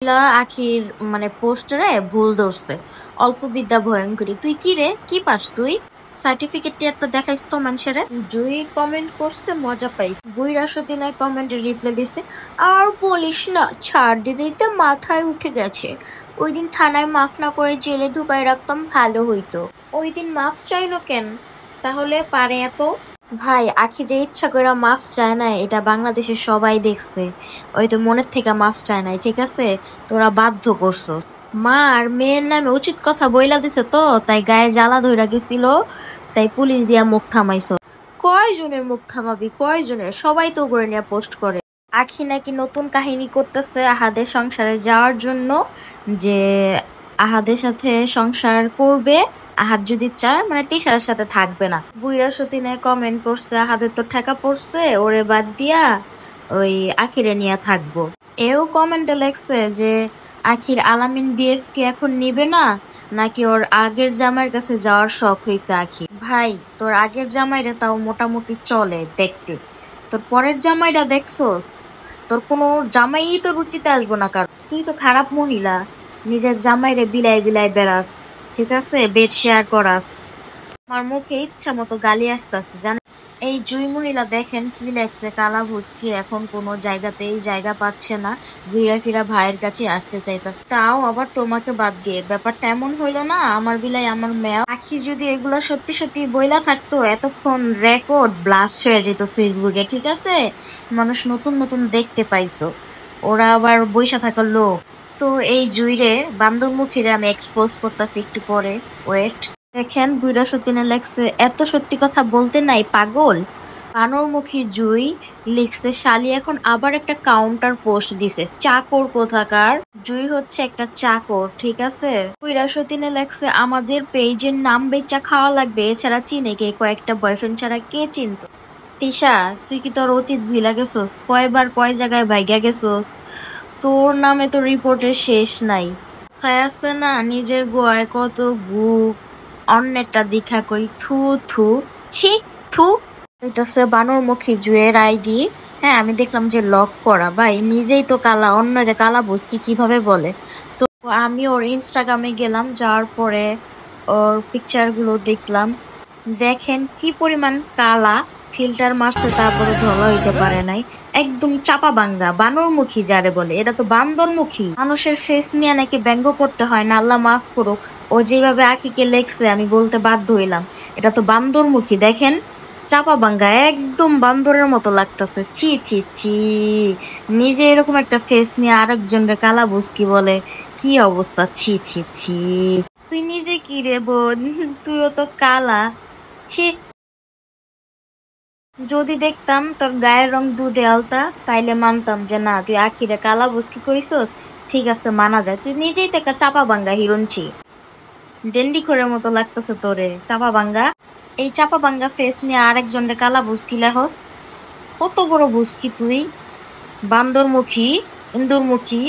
আখির মানে পোস্টারে ভুল ধরছে। অল্প বিদ্যা ভয়ঙ্করী। তুই কি রে, কি পাস তুই? সার্টিফিকেট একটা দেখাইস তো মানুষের। জুই কমেন্ট করছে মজা পাইস। বুইরা সতীনায় কমেন্টে রিপ্লাই দিছে, আর বলিস না, ছাড় দিতেই তো মাথায় উঠে গেছে। ওই দিন থানায় মাফ না করে জেলে ঢুকায় রাখতাম, ভালো হইতো। ওই দিন মাফ চাইলো কেন তাহলে? পারে এত? ভাই, আখি যে ইচ্ছা করে মাফ চায় না এটা বাংলাদেশের সবাই দেখছে। ওই তো মনের থেকে মাফ চায় নাই, ঠিক আছে? তোরা বাধ্য করছো। মা আর মেয়ের নামে উচিত কথা বইলা দিছে তো, তাই গায়ে জ্বালা ধইরা গেছিল, তাই পুলিশ দিয়া মুখ থামাইছো। কয়জনের মুখ থামাবি, কয়জনের? সবাই তো করে নিয়ে পোস্ট করে। আখি নাকি নতুন কাহিনী করতেছে আহাদের সংসারে যাওয়ার জন্য, যে আহাদের সাথে সংসার করবে। আহাদ যদি চায় মানে তিশার সাথে থাকবে না। বুইরা সতীনে কমেন্ট করছে, আহাদের তো ঠেকা পড়ছে, ওরে বাদ দিয়া ওই আখিরে নিয়ে থাকবো। এও কমেন্টে লেখছে যে আখির আলামিন বিএফ কে এখন নিবে না, নাকি ওর আগের জামাইয়ের কাছে যাওয়ার শখ হয়েছে আখি। ভাই, তোর আগের জামাইরা তাও মোটামুটি চলে দেখতে, তোর পরের জামাইরা দেখছোস? তোর কোনো জামাই তো রুচিতে আসবো না, কারণ তুই তো খারাপ মহিলা। নিজের জামাইরে বিলাই বিলাই বেড়াস, ঠিক আছে, বেড শেয়ার করাস। আমার মুখে ইচ্ছা মতো গালি আসতেছে জানেন। এই জুই মহিলা দেখেন কি লেখছে, কালা ভুসকি এখন কোনো জায়গাতেই জায়গা পাচ্ছে না, ঘুরা ফিরা ভাইয়ের কাছে আসতে চাইতাছে, তাও আবার তোমাকে বাদ দিয়ে। ব্যাপারটা এমন হইলো না আমার বিলাই আমার মেয়া। আখি যদি এগুলা সত্যি সত্যি বইলা থাকতো, এতক্ষণ রেকর্ড ব্লাস্ট হয়ে যেত ফেসবুকে, ঠিক আছে? মানুষ নতুন নতুন দেখতে পাইতো। ওরা আবার বইসা থাকার লোক। তো এই জুইরে বান্দরমুখীরে আমি এক্সপোজ করতেছি একটু পরে, ওয়েট। দেখেন বুইড়া সতীনে লেখছে, এত সত্যি কথা বলতে নাই পাগল। বানরমুখী জুই লিখছে, শালি এখন আবার একটা কাউন্টার পোস্ট দিছে, চাকর কোথাকার। জুই হচ্ছে একটা চাকর, ঠিক আছে? বুইড়া সতীনে লেখছে, আমাদের পেজের নাম বেচা খাওয়া লাগবে, এছাড়া চিনে কে? কয়েকটা বয়ফ্রেন্ড ছাড়া কে চিনত? তিশা, তুই কি তোর অতীত ভুলা গেছোস? কয়বার কয় জায়গায় ভাইগা গেছোস? তোর নামে তো রিপোর্টের শেষ নাই। খায় আছে না নিজের গোয়ায় কত গু, অন্যেরটা দেখা কই থু থু। ছি, থু। হইতাছে বানরমুখী জুয়ের আইডি। হ্যাঁ, আমি দেখলাম যে লক করা। ভাই, নিজেই তো কালা, অন্যরে কালা বুঝকি কিভাবে বলে? তো আমি ওর ইনস্টাগ্রামে গেলাম, যাওয়ার পরে ওর পিকচার গুলো দেখলাম। দেখেন কি পরিমাণ কালা, ফিল্টার মারছে তারপরে ধলা হইতে পারে নাই। একদম চাপা বাঙ্গা, বানরমুখী যারে বলে, এটা তো বান্দরমুখী। মানুষের ফেস নিয়ে নাকি ব্যঙ্গ করতে হয় না, আল্লাহ মাফ করুক। ও যেভাবে আখিকে লেখছে আমি বলতে বাধ্য হইলাম, এটা তো বান্দরমুখী। দেখেন, চাপা বাঙ্গা, একদম বান্দরের মতো লাগতেছে। ছি ছি ছি। নিজে এরকম একটা ফেস নিয়ে আরেকজনের কালা বুঝকি বলে, কি অবস্থা! ছি ছি ছি। তুই নিজে কি রে বোন, তুইও তো কালা। ছি। যদি দেখতাম তোর গায়ের রং দুধে আলতা, তাইলে মানতাম যে না, তুই আখিরে কালা বুঝকি করিসস, ঠিক আছে, মানা যায়। তুই নিজেই তো একটা চাপা বাঙ্গা হিরণছি। ডেন্ডি খোরের মতো লাগতেছে তোরে, চাপা বাঙ্গা। এই চাপা বাঙ্গা ফেস নিয়ে আরেকজনের কালা বুঝকি লেহস, কত বড় বুঝকি তুই! বান্দরমুখী, ইন্দুরমুখী।